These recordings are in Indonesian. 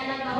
Iya.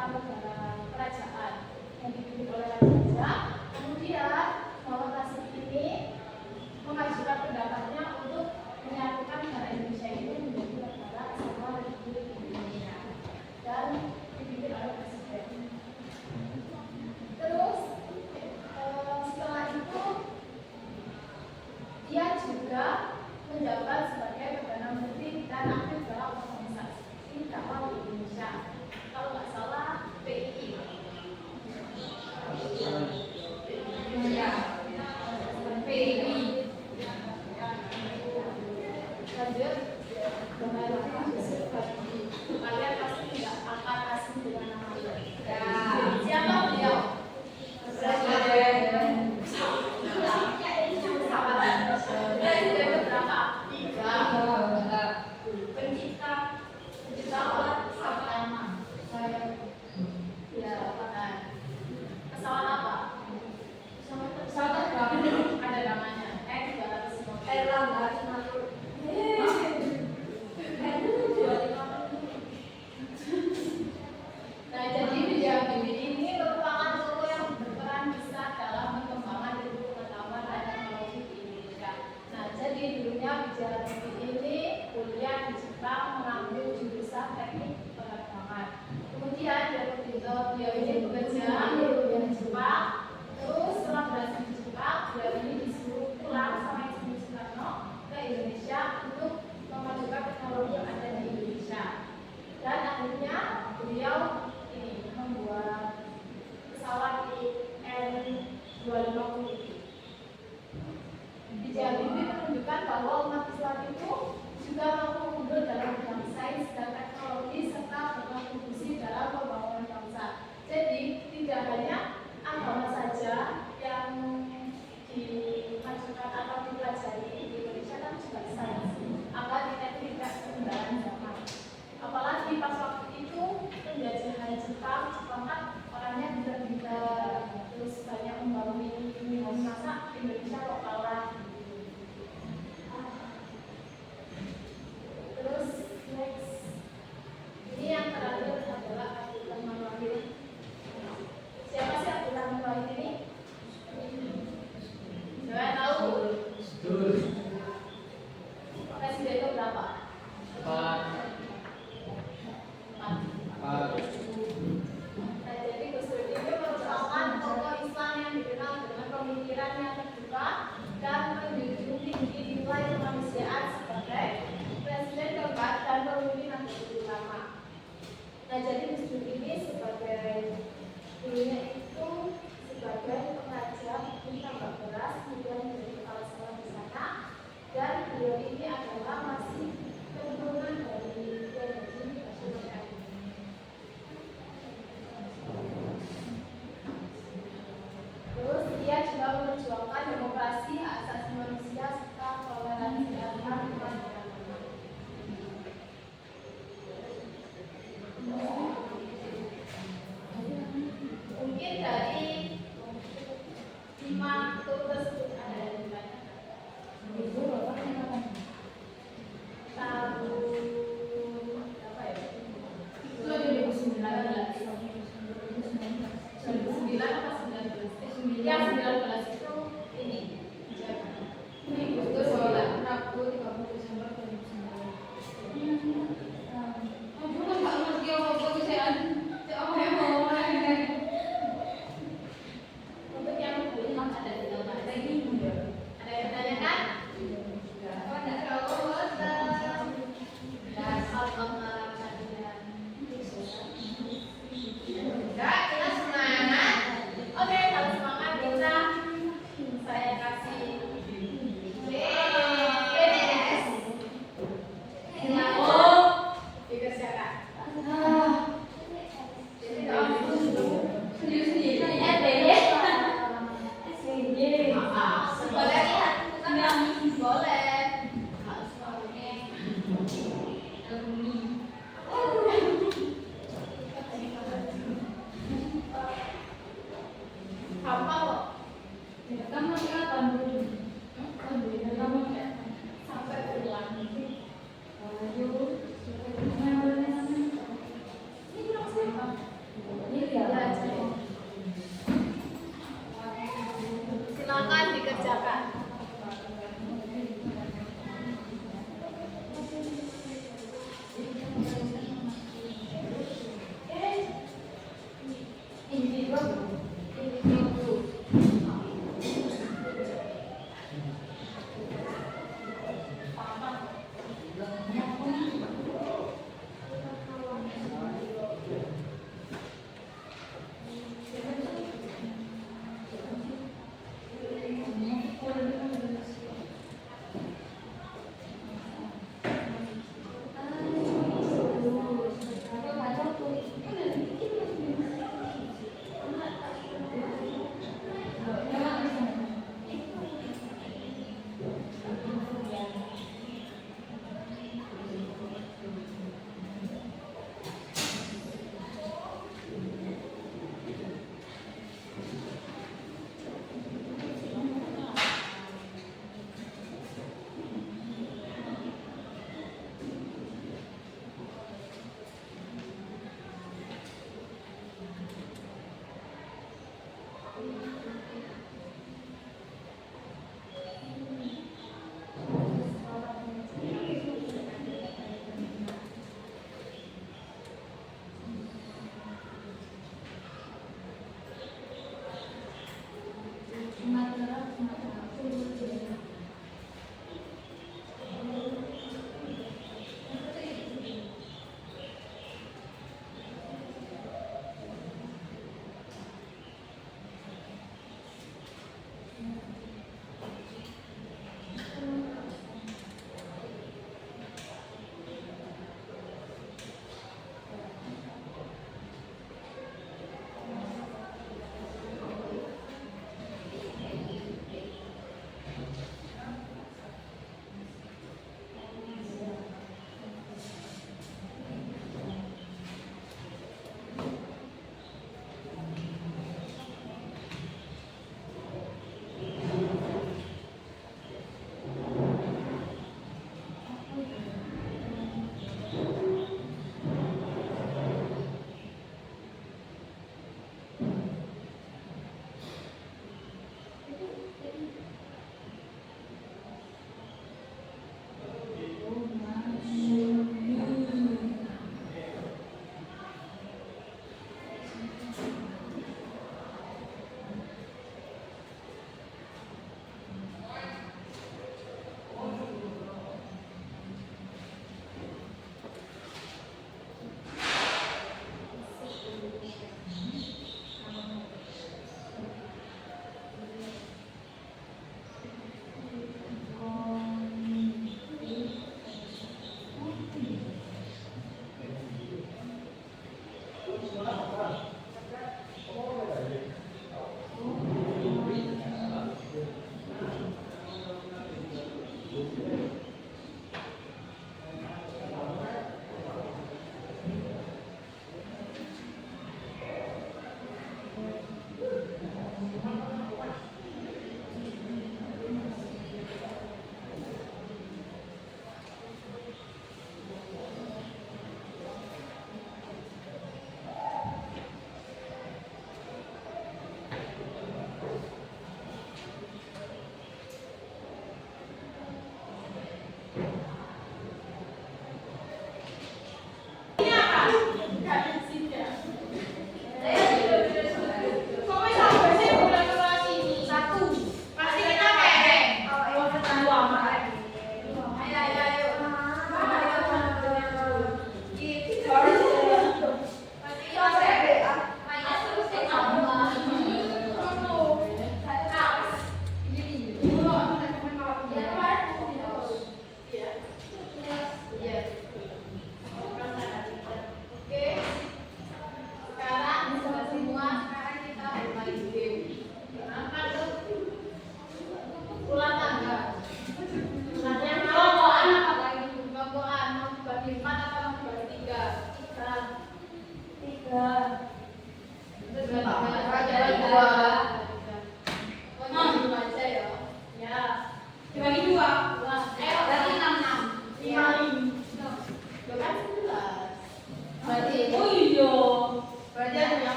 merupakan negara kerajaan yang dipimpin oleh raja. Kemudian Muhammad Qasim ini mengajukan pendapatnya untuk menyatukan negara Indonesia itu menjadi negara kesatuan Republik Indonesia dan dipimpin oleh presiden. Terus setelah itu dia juga menjabat sebagai Perdana Menteri dan aktif dalam organisasi dakwah di Indonesia. Kalau nggak salah PII. Ya, PII. Lanjut, kalian pasti tidak akan asing dengan nama beliau. Siapa beliau? Beliau ini bekerja di Jepang, terus setelah berhasil di Jepang, beliau ini disuruh pulang sama Ibu Soekarno ke Indonesia untuk memajukan teknologi yang ada di Indonesia. Dan akhirnya beliau ini membuat pesawat IN-250. B.J. Habibie menunjukkan bahwa umat Islam itu juga mampu unggul dalam bidang sains dan teknologi serta berkontribusi dalam pembangunan bangsa. Jadi tidak hanya agama saja yang dimajukan atau dipelajari di Indonesia, kan juga sains agar kita tidak ketinggalan zaman. Apalagi pas waktu itu penjajahan Jepang kan orangnya pintar-pintar, terus banyak membangun ini masa Indonesia kok kalah. Terus next, ini yang terakhir adalah Abdullah Wahid. Siapa sih Abdullah Wahid ini? Saya tahu. Presiden itu berapa? 4. Nah, jadi Gus Dur ini merupakan tokoh Islam yang dikenal dengan pemikiran yang terbuka dan menjunjung tinggi nilai kemanusiaan sebagai presiden keempat dan pemimpin Nahdlatul Ulama. Nah, jadi Gus Dur ini sebagai dulunya itu sebagai pengajar di tambak beras, kemudian menjadi kepala sekolah di sana, dan beliau ini adalah masih keturunan dari Haji Bashir Ali. Terus dia juga memperjuangkan demokrasi, hak asasi manusia, serta toleransi antar umat beragama. Mungkin dari 5 tur tersebut ada di mana? Tahun berapa ya? Itu 2019 apa 19? Yang 19 itu ini. Ini Gus Dur Rabu 30 Desember 2019. Untuk yang belum ada di dalam ada ini. Ada yang bertanyakan?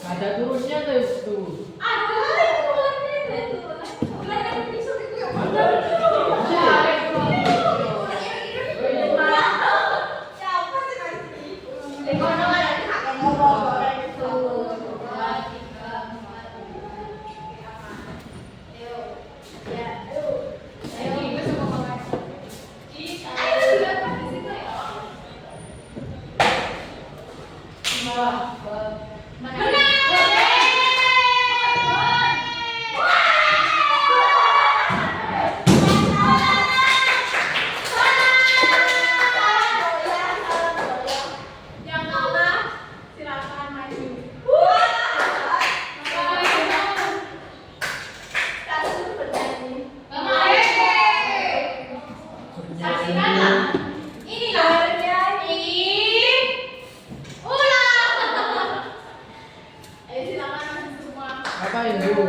Ada turunnya tuh. Apa itu?